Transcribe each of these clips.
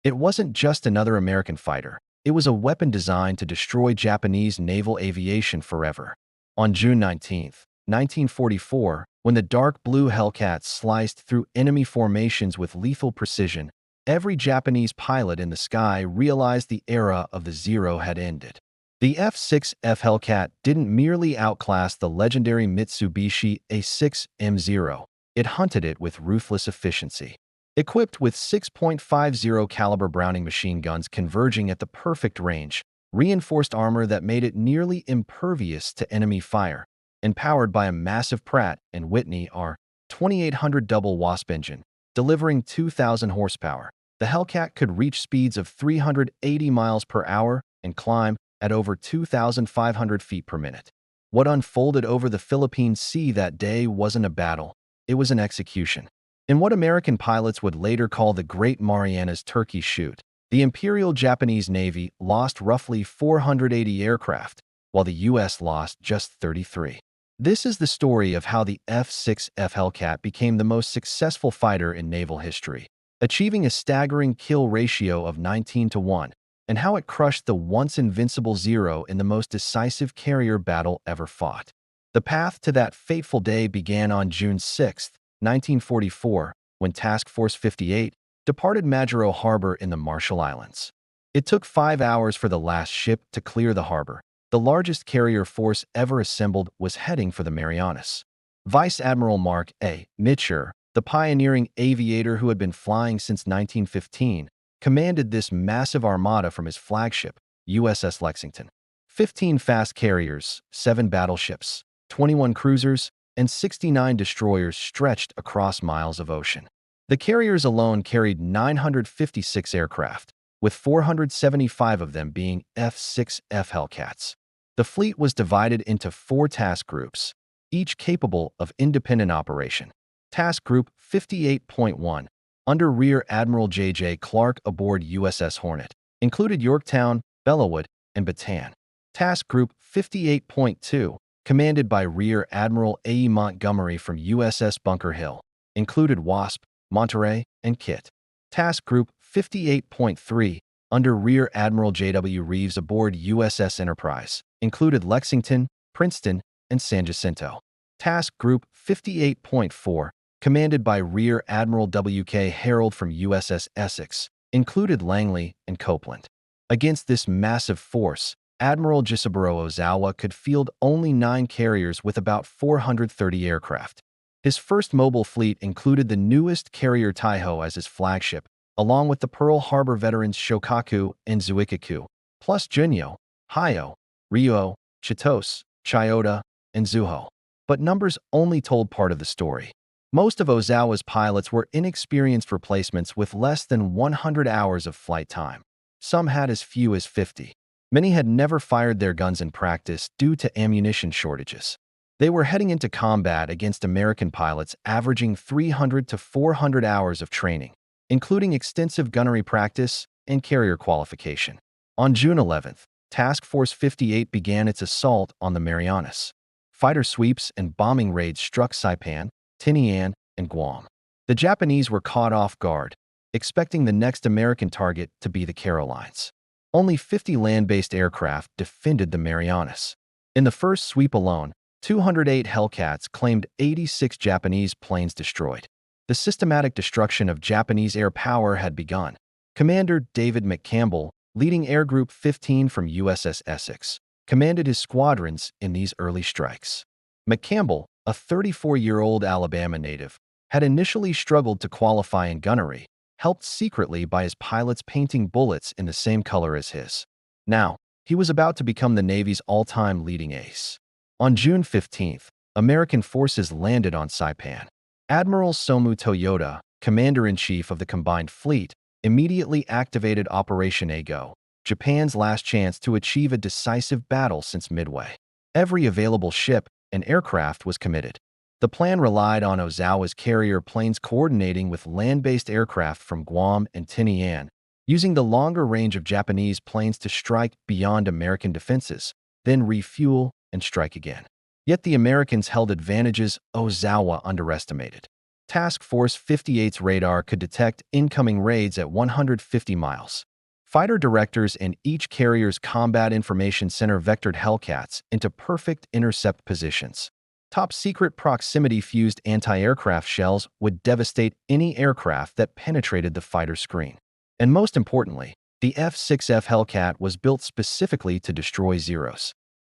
It wasn't just another American fighter. It was a weapon designed to destroy Japanese naval aviation forever. On June 19, 1944, when the dark blue Hellcat sliced through enemy formations with lethal precision, every Japanese pilot in the sky realized the era of the Zero had ended. The F6F Hellcat didn't merely outclass the legendary Mitsubishi A6M0, it hunted it with ruthless efficiency. Equipped with 6.50 caliber Browning machine guns converging at the perfect range, reinforced armor that made it nearly impervious to enemy fire, and powered by a massive Pratt & Whitney R2800 double Wasp engine, delivering 2,000 horsepower, the Hellcat could reach speeds of 380 miles per hour and climb at over 2,500 feet per minute. What unfolded over the Philippine Sea that day wasn't a battle, it was an execution. In what American pilots would later call the Great Marianas Turkey Shoot, the Imperial Japanese Navy lost roughly 480 aircraft, while the U.S. lost just 33. This is the story of how the F6F Hellcat became the most successful fighter in naval history, achieving a staggering kill ratio of 19-1, and how it crushed the once invincible Zero in the most decisive carrier battle ever fought. The path to that fateful day began on June 6, 1944, when Task Force 58 departed Majuro Harbor in the Marshall Islands. It took 5 hours for the last ship to clear the harbor. The largest carrier force ever assembled was heading for the Marianas. Vice Admiral Mark A. Mitchell, the pioneering aviator who had been flying since 1915, commanded this massive armada from his flagship, USS Lexington. 15 fast carriers, 7 battleships, 21 cruisers, and 69 destroyers stretched across miles of ocean. The carriers alone carried 956 aircraft, with 475 of them being F6F Hellcats. The fleet was divided into 4 task groups, each capable of independent operation. Task Group 58.1, under Rear Admiral J.J. Clark aboard USS Hornet, included Yorktown, Bellawood, and Bataan. Task Group 58.2, commanded by Rear Admiral A.E. Montgomery from USS Bunker Hill, included Wasp, Monterey, and Kit. Task Group 58.3, under Rear Admiral J.W. Reeves aboard USS Enterprise, included Lexington, Princeton, and San Jacinto. Task Group 58.4, commanded by Rear Admiral W.K. Harold from USS Essex, included Langley and Copeland. Against this massive force, Admiral Gisaburo Ozawa could field only 9 carriers with about 430 aircraft. His first mobile fleet included the newest carrier Taiho as his flagship, along with the Pearl Harbor veterans Shokaku and Zuikaku, plus Junyo, Hayo, Ryo, Chitose, Chiyoda, and Zuho. But numbers only told part of the story. Most of Ozawa's pilots were inexperienced replacements with less than 100 hours of flight time. Some had as few as 50. Many had never fired their guns in practice due to ammunition shortages. They were heading into combat against American pilots averaging 300 to 400 hours of training, including extensive gunnery practice and carrier qualification. On June 11th, Task Force 58 began its assault on the Marianas. Fighter sweeps and bombing raids struck Saipan, Tinian, and Guam. The Japanese were caught off guard, expecting the next American target to be the Carolines. Only 50 land-based aircraft defended the Marianas. In the first sweep alone, 208 Hellcats claimed 86 Japanese planes destroyed. The systematic destruction of Japanese air power had begun. Commander David McCampbell, leading Air Group 15 from USS Essex, commanded his squadrons in these early strikes. McCampbell, a 34-year-old Alabama native, had initially struggled to qualify in gunnery, helped secretly by his pilots painting bullets in the same color as his. Now, he was about to become the Navy's all-time leading ace. On June 15th, American forces landed on Saipan. Admiral Somu Toyota, commander-in-chief of the combined fleet, immediately activated Operation Ago, Japan's last chance to achieve a decisive battle since Midway. Every available ship and aircraft was committed. The plan relied on Ozawa's carrier planes coordinating with land-based aircraft from Guam and Tinian, using the longer range of Japanese planes to strike beyond American defenses, then refuel and strike again. Yet the Americans held advantages Ozawa underestimated. Task Force 58's radar could detect incoming raids at 150 miles. Fighter directors in each carrier's Combat Information Center vectored Hellcats into perfect intercept positions. Top-secret proximity-fused anti-aircraft shells would devastate any aircraft that penetrated the fighter screen. And most importantly, the F6F Hellcat was built specifically to destroy Zeros.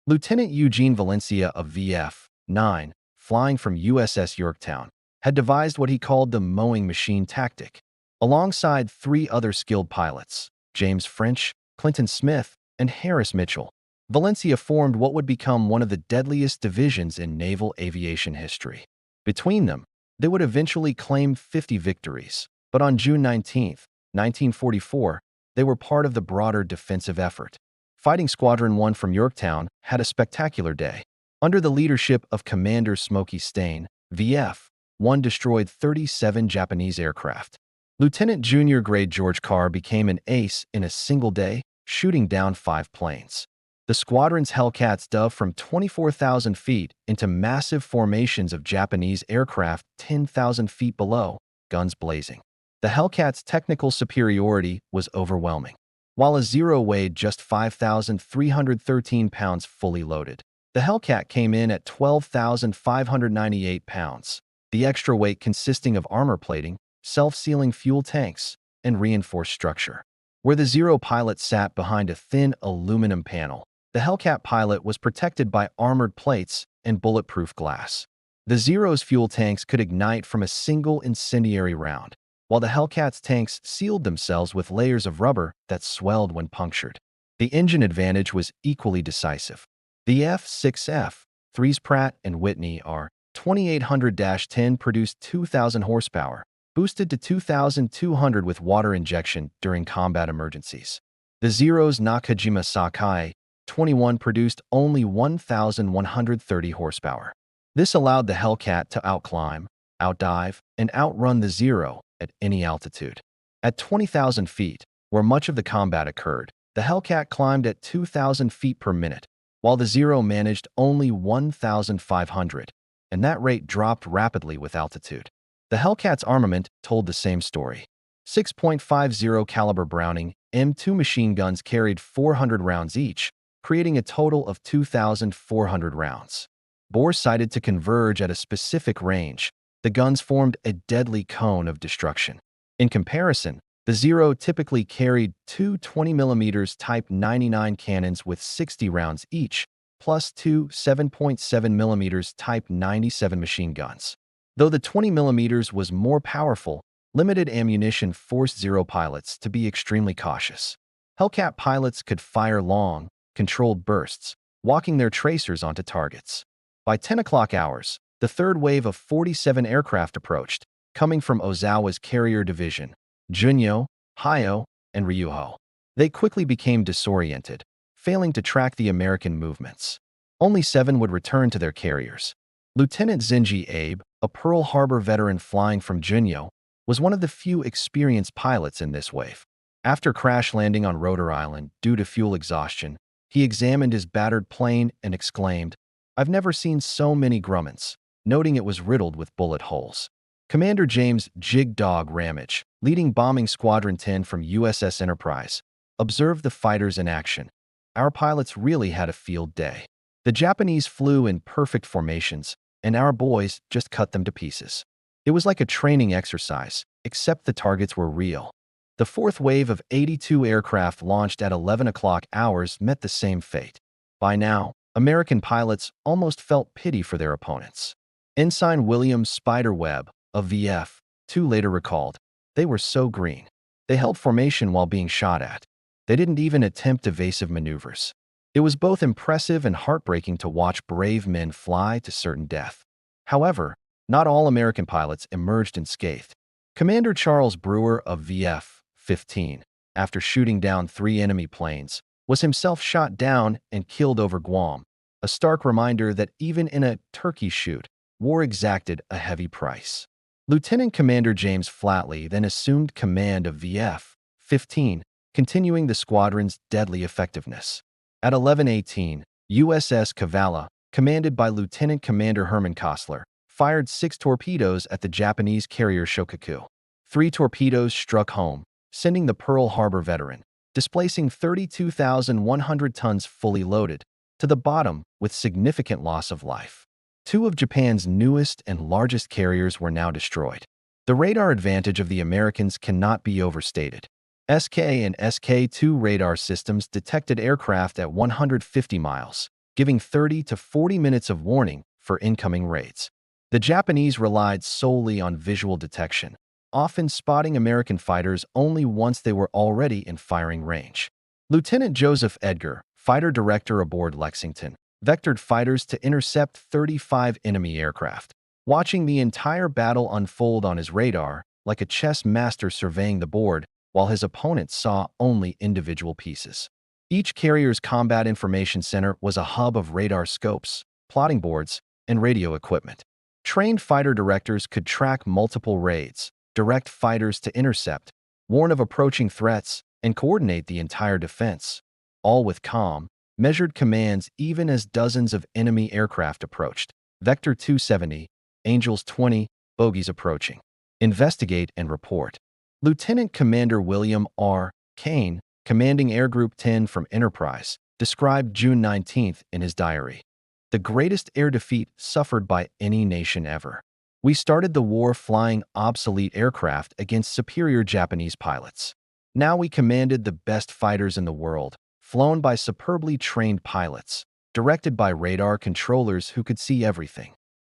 Lieutenant Eugene Valencia of VF-9, flying from USS Yorktown, had devised what he called the mowing machine tactic. Alongside three other skilled pilots, James French, Clinton Smith, and Harris Mitchell, Valencia formed what would become one of the deadliest divisions in naval aviation history. Between them, they would eventually claim 50 victories, but on June 19, 1944, they were part of the broader defensive effort. Fighting Squadron 1 from Yorktown had a spectacular day. Under the leadership of Commander Smokey Stain, VF-1 destroyed 37 Japanese aircraft. Lieutenant Junior Grade George Carr became an ace in a single day, shooting down 5 planes. The squadron's Hellcats dove from 24,000 feet into massive formations of Japanese aircraft 10,000 feet below, guns blazing. The Hellcat's technical superiority was overwhelming. While a Zero weighed just 5,313 pounds fully loaded, the Hellcat came in at 12,598 pounds, the extra weight consisting of armor plating, self-sealing fuel tanks, and reinforced structure. Where the Zero pilot sat behind a thin aluminum panel, the Hellcat pilot was protected by armored plates and bulletproof glass. The Zero's fuel tanks could ignite from a single incendiary round, while the Hellcat's tanks sealed themselves with layers of rubber that swelled when punctured. The engine advantage was equally decisive. The F6F-3's Pratt & Whitney R2800-10 produced 2,000 horsepower, boosted to 2,200 with water injection during combat emergencies. The Zero's Nakajima Sakai 21 produced only 1,130 horsepower. This allowed the Hellcat to outclimb, outdive, and outrun the Zero at any altitude. At 20,000 feet, where much of the combat occurred, the Hellcat climbed at 2,000 feet per minute, while the Zero managed only 1,500, and that rate dropped rapidly with altitude. The Hellcat's armament told the same story. 6.50 caliber Browning M2 machine guns carried 400 rounds each, creating a total of 2,400 rounds. Bore sighted to converge at a specific range, the guns formed a deadly cone of destruction. In comparison, the Zero typically carried two 20mm Type 99 cannons with 60 rounds each, plus two 7.7mm Type 97 machine guns. Though the 20mm was more powerful, limited ammunition forced Zero pilots to be extremely cautious. Hellcat pilots could fire long, controlled bursts, walking their tracers onto targets. By 10 o'clock hours, the third wave of 47 aircraft approached, coming from Ozawa's carrier division, Junyo, Hyo, and Ryuho. They quickly became disoriented, failing to track the American movements. Only 7 would return to their carriers. Lieutenant Zenji Abe, a Pearl Harbor veteran flying from Junyo, was one of the few experienced pilots in this wave. After crash landing on Rotor Island due to fuel exhaustion, he examined his battered plane and exclaimed, "I've never seen so many Grummins," noting it was riddled with bullet holes. Commander James Jig Dog Ramage, leading Bombing Squadron 10 from USS Enterprise, observed the fighters in action. "Our pilots really had a field day. The Japanese flew in perfect formations, and our boys just cut them to pieces. It was like a training exercise, except the targets were real." The fourth wave of 82 aircraft launched at 11 o'clock hours met the same fate. By now, American pilots almost felt pity for their opponents. Ensign William Spider Webb of VF-2 later recalled, "They were so green. They held formation while being shot at. They didn't even attempt evasive maneuvers. It was both impressive and heartbreaking to watch brave men fly to certain death." However, not all American pilots emerged unscathed. Commander Charles Brewer of VF-15, after shooting down 3 enemy planes, was himself shot down and killed over Guam, a stark reminder that even in a turkey shoot, war exacted a heavy price. Lieutenant Commander James Flatley then assumed command of VF-15, continuing the squadron's deadly effectiveness. At 11:18, USS Kavala, commanded by Lieutenant Commander Herman Kostler, fired 6 torpedoes at the Japanese carrier Shokaku. 3 torpedoes struck home, sending the Pearl Harbor veteran, displacing 32,100 tons fully loaded, to the bottom with significant loss of life. 2 of Japan's newest and largest carriers were now destroyed. The radar advantage of the Americans cannot be overstated. SK and SK-2 radar systems detected aircraft at 150 miles, giving 30 to 40 minutes of warning for incoming raids. The Japanese relied solely on visual detection, often spotting American fighters only once they were already in firing range. Lieutenant Joseph Edgar, fighter director aboard Lexington, vectored fighters to intercept 35 enemy aircraft, watching the entire battle unfold on his radar like a chess master surveying the board, while his opponents saw only individual pieces. Each carrier's combat information center was a hub of radar scopes, plotting boards, and radio equipment. Trained fighter directors could track multiple raids, direct fighters to intercept, warn of approaching threats, and coordinate the entire defense, all with calm, measured commands even as dozens of enemy aircraft approached. Vector 270, Angels 20, bogies approaching. Investigate and report. Lieutenant Commander William R. Kane, commanding Air Group 10 from Enterprise, described June 19th in his diary. The greatest air defeat suffered by any nation ever. We started the war flying obsolete aircraft against superior Japanese pilots. Now we commanded the best fighters in the world, flown by superbly trained pilots, directed by radar controllers who could see everything.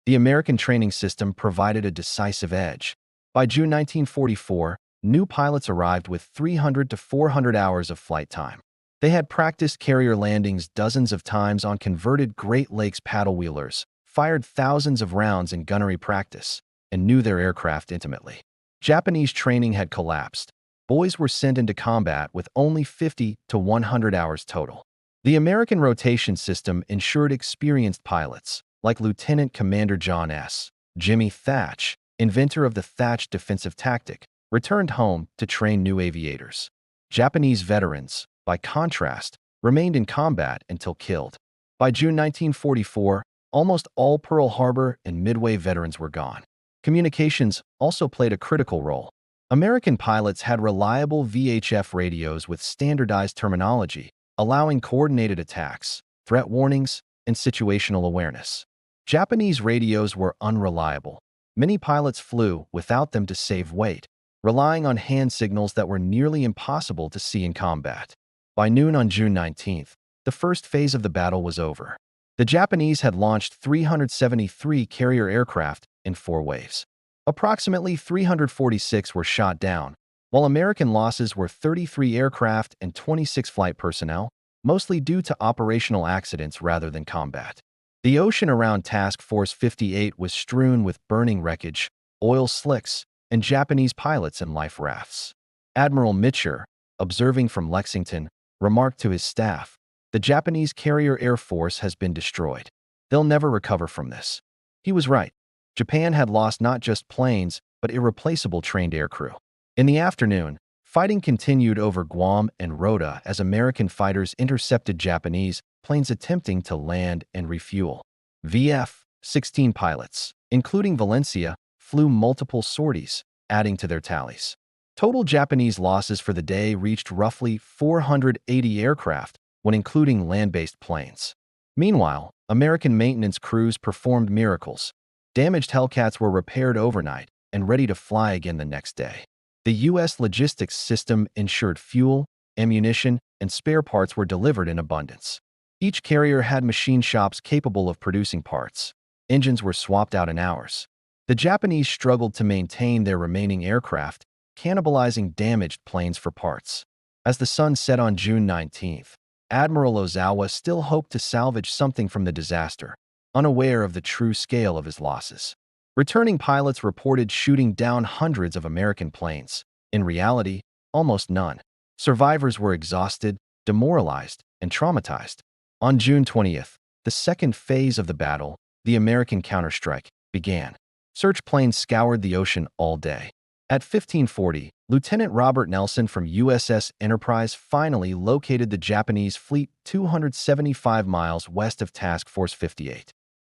The American training system provided a decisive edge. By June 1944, new pilots arrived with 300 to 400 hours of flight time. They had practiced carrier landings dozens of times on converted Great Lakes paddle wheelers, fired thousands of rounds in gunnery practice, and knew their aircraft intimately. Japanese training had collapsed. Boys were sent into combat with only 50 to 100 hours total. The American rotation system ensured experienced pilots, like Lieutenant Commander John S. Jimmy Thatch, inventor of the Thatch defensive tactic, returned home to train new aviators. Japanese veterans, by contrast, remained in combat until killed. By June 1944, almost all Pearl Harbor and Midway veterans were gone. Communications also played a critical role. American pilots had reliable VHF radios with standardized terminology, allowing coordinated attacks, threat warnings, and situational awareness. Japanese radios were unreliable. Many pilots flew without them to save weight, relying on hand signals that were nearly impossible to see in combat. By noon on June 19th, the first phase of the battle was over. The Japanese had launched 373 carrier aircraft in 4 waves. Approximately 346 were shot down, while American losses were 33 aircraft and 26 flight personnel, mostly due to operational accidents rather than combat. The ocean around Task Force 58 was strewn with burning wreckage, oil slicks, and Japanese pilots in life rafts. Admiral Mitcher, observing from Lexington, remarked to his staff, "The Japanese carrier air force has been destroyed. They'll never recover from this." He was right. Japan had lost not just planes, but irreplaceable trained aircrew. In the afternoon, fighting continued over Guam and Rota as American fighters intercepted Japanese planes attempting to land and refuel. F-16 pilots, including Valencia, flew multiple sorties, adding to their tallies. Total Japanese losses for the day reached roughly 480 aircraft when including land-based planes. Meanwhile, American maintenance crews performed miracles. Damaged Hellcats were repaired overnight and ready to fly again the next day. The U.S. logistics system ensured fuel, ammunition, and spare parts were delivered in abundance. Each carrier had machine shops capable of producing parts. Engines were swapped out in hours. The Japanese struggled to maintain their remaining aircraft, cannibalizing damaged planes for parts. As the sun set on June 19th, Admiral Ozawa still hoped to salvage something from the disaster, unaware of the true scale of his losses. Returning pilots reported shooting down hundreds of American planes. In reality, almost none. Survivors were exhausted, demoralized, and traumatized. On June 20th, the second phase of the battle, the American counterstrike, began. Search planes scoured the ocean all day. At 1540, Lieutenant Robert Nelson from USS Enterprise finally located the Japanese fleet 275 miles west of Task Force 58.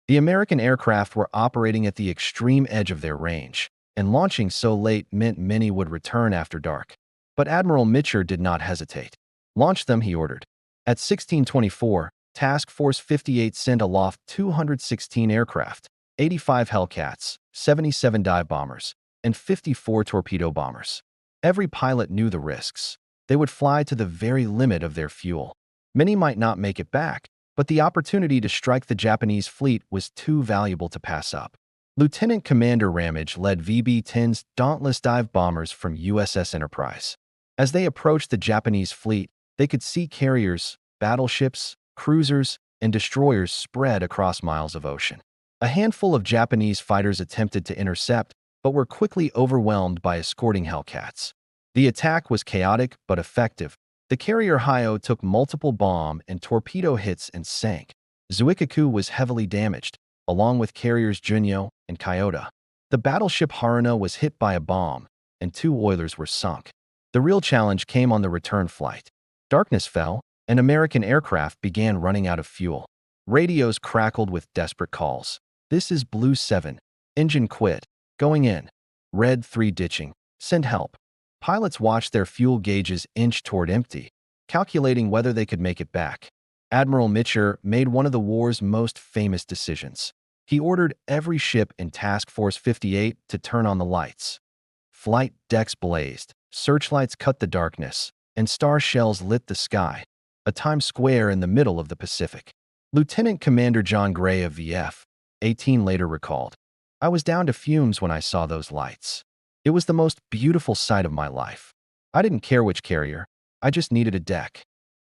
The American aircraft were operating at the extreme edge of their range, and launching so late meant many would return after dark. But Admiral Mitchell did not hesitate. "Launch them," he ordered. At 1624, Task Force 58 sent aloft 216 aircraft, 85 Hellcats, 77 dive bombers, and 54 torpedo bombers. Every pilot knew the risks. They would fly to the very limit of their fuel. Many might not make it back, but the opportunity to strike the Japanese fleet was too valuable to pass up. Lieutenant Commander Ramage led VB-10's dauntless dive bombers from USS Enterprise. As they approached the Japanese fleet, they could see carriers, battleships, cruisers, and destroyers spread across miles of ocean. A handful of Japanese fighters attempted to intercept, but were quickly overwhelmed by escorting Hellcats. The attack was chaotic but effective. The carrier Hyo took multiple bomb and torpedo hits and sank. Zuikaku was heavily damaged, along with carriers Junyo and Kyoto. The battleship Haruna was hit by a bomb, and 2 oilers were sunk. The real challenge came on the return flight. Darkness fell, and American aircraft began running out of fuel. Radios crackled with desperate calls. "This is Blue 7. Engine quit. Going in. Red 3 ditching. Send help." Pilots watched their fuel gauges inch toward empty, calculating whether they could make it back. Admiral Mitchell made one of the war's most famous decisions. He ordered every ship in Task Force 58 to turn on the lights. Flight decks blazed, searchlights cut the darkness, and star shells lit the sky, a Times Square in the middle of the Pacific. Lieutenant Commander John Gray of VF-18 later recalled, "I was down to fumes when I saw those lights. It was the most beautiful sight of my life. I didn't care which carrier, I just needed a deck."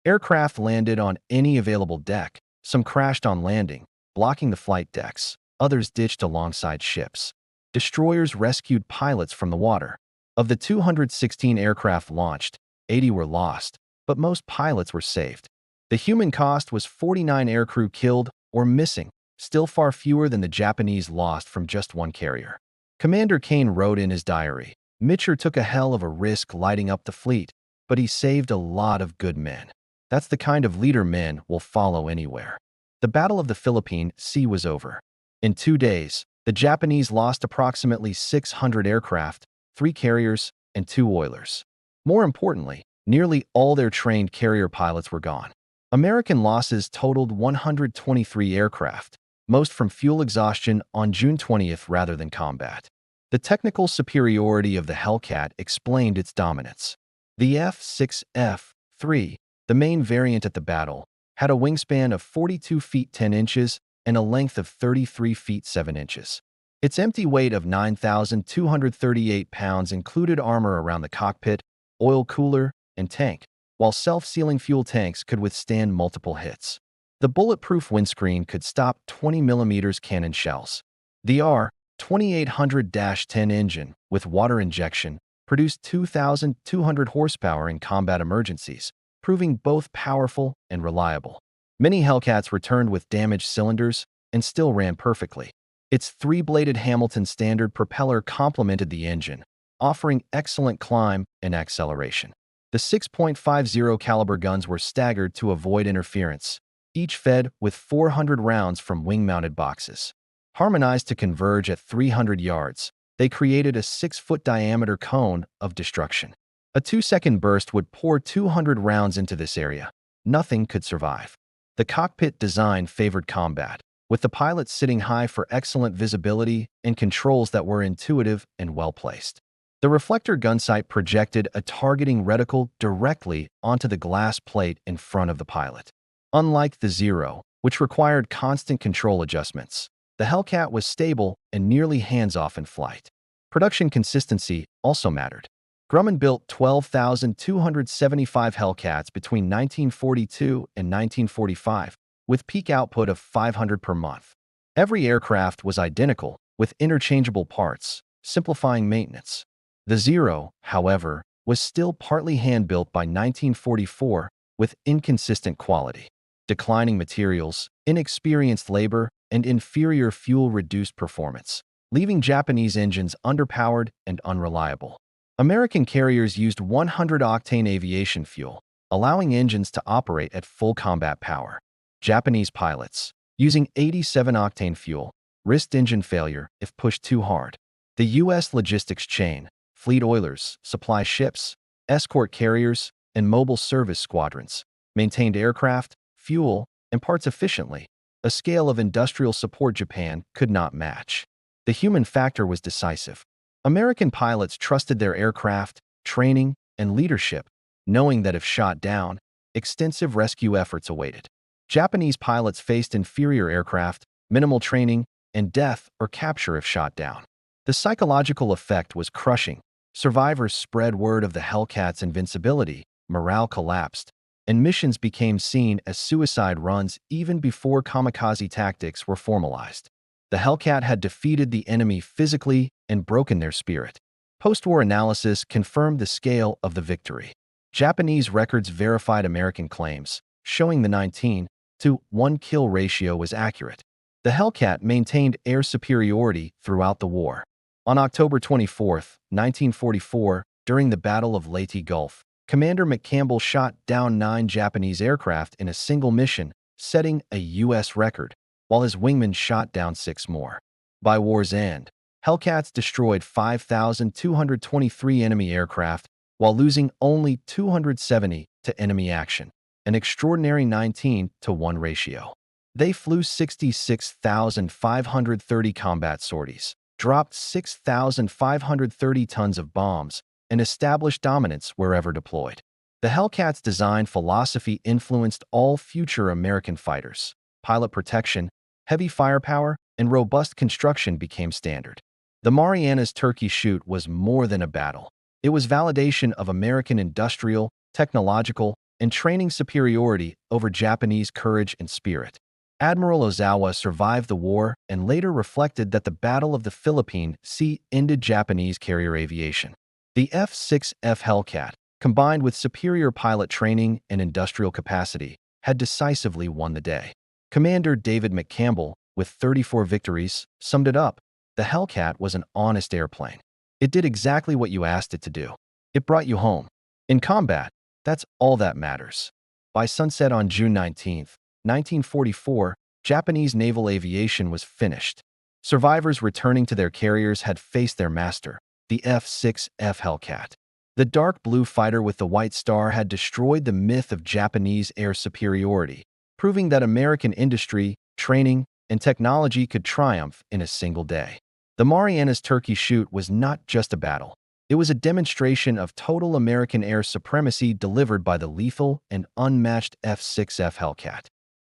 Aircraft landed on any available deck. Some crashed on landing, blocking the flight decks. Others ditched alongside ships. Destroyers rescued pilots from the water. Of the 216 aircraft launched, 80 were lost, but most pilots were saved. The human cost was 49 aircrew killed or missing, still far fewer than the Japanese lost from just one carrier. Commander Kane wrote in his diary, "Mitchell took a hell of a risk lighting up the fleet, but he saved a lot of good men. That's the kind of leader men will follow anywhere." The Battle of the Philippine Sea was over. In 2 days, the Japanese lost approximately 600 aircraft, 3 carriers, and 2 oilers. More importantly, nearly all their trained carrier pilots were gone. American losses totaled 123 aircraft, most from fuel exhaustion on June 20th rather than combat. The technical superiority of the Hellcat explained its dominance. The F6F, the main variant at the battle, had a wingspan of 42 feet 10 inches and a length of 33 feet 7 inches. Its empty weight of 9,238 pounds included armor around the cockpit, oil cooler, and tank, while self-sealing fuel tanks could withstand multiple hits. The bulletproof windscreen could stop 20mm cannon shells. The R-2800-10 engine, with water injection, produced 2,200 horsepower in combat emergencies, proving both powerful and reliable. Many Hellcats returned with damaged cylinders and still ran perfectly. Its 3-bladed Hamilton Standard propeller complemented the engine, offering excellent climb and acceleration. The 6.50 caliber guns were staggered to avoid interference, each fed with 400 rounds from wing-mounted boxes. Harmonized to converge at 300 yards, they created a 6-foot diameter cone of destruction. A 2-second burst would pour 200 rounds into this area. Nothing could survive. The cockpit design favored combat, with the pilots sitting high for excellent visibility and controls that were intuitive and well-placed. The reflector gun sight projected a targeting reticle directly onto the glass plate in front of the pilot. Unlike the Zero, which required constant control adjustments, the Hellcat was stable and nearly hands-off in flight. Production consistency also mattered. Grumman built 12,275 Hellcats between 1942 and 1945, with peak output of 500 per month. Every aircraft was identical, with interchangeable parts, simplifying maintenance. The Zero, however, was still partly hand-built by 1944, with inconsistent quality. Declining materials, inexperienced labor, and inferior fuel reduced performance, leaving Japanese engines underpowered and unreliable. American carriers used 100-octane aviation fuel, allowing engines to operate at full combat power. Japanese pilots, using 87-octane fuel, risked engine failure if pushed too hard. The U.S. logistics chain, fleet oilers, supply ships, escort carriers, and mobile service squadrons, maintained aircraft, fuel, and parts efficiently, a scale of industrial support Japan could not match. The human factor was decisive. American pilots trusted their aircraft, training, and leadership, knowing that if shot down, extensive rescue efforts awaited. Japanese pilots faced inferior aircraft, minimal training, and death or capture if shot down. The psychological effect was crushing. Survivors spread word of the Hellcat's invincibility, morale collapsed, and missions became seen as suicide runs even before kamikaze tactics were formalized. The Hellcat had defeated the enemy physically and broken their spirit. Post-war analysis confirmed the scale of the victory. Japanese records verified American claims, showing the 19-to-1 kill ratio was accurate. The Hellcat maintained air superiority throughout the war. On October 24, 1944, during the Battle of Leyte Gulf, Commander McCampbell shot down 9 Japanese aircraft in a single mission, setting a U.S. record, while his wingman shot down 6 more. By war's end, Hellcats destroyed 5,223 enemy aircraft while losing only 270 to enemy action, an extraordinary 19-to-1 ratio. They flew 66,530 combat sorties, dropped 6,530 tons of bombs, and established dominance wherever deployed. The Hellcat's design philosophy influenced all future American fighters. Pilot protection, heavy firepower, and robust construction became standard. The Marianas Turkey Shoot was more than a battle. It was validation of American industrial, technological, and training superiority over Japanese courage and spirit. Admiral Ozawa survived the war and later reflected that the Battle of the Philippine Sea ended Japanese carrier aviation. The F6F Hellcat, combined with superior pilot training and industrial capacity, had decisively won the day. Commander David McCampbell, with 34 victories, summed it up. The Hellcat was an honest airplane. It did exactly what you asked it to do. It brought you home. In combat, that's all that matters. By sunset on June 19, 1944, Japanese naval aviation was finished. Survivors returning to their carriers had faced their master, the F6F Hellcat. The dark blue fighter with the white star had destroyed the myth of Japanese air superiority, proving that American industry, training, and technology could triumph in a single day. The Marianas Turkey Shoot was not just a battle. It was a demonstration of total American air supremacy delivered by the lethal and unmatched F6F Hellcat.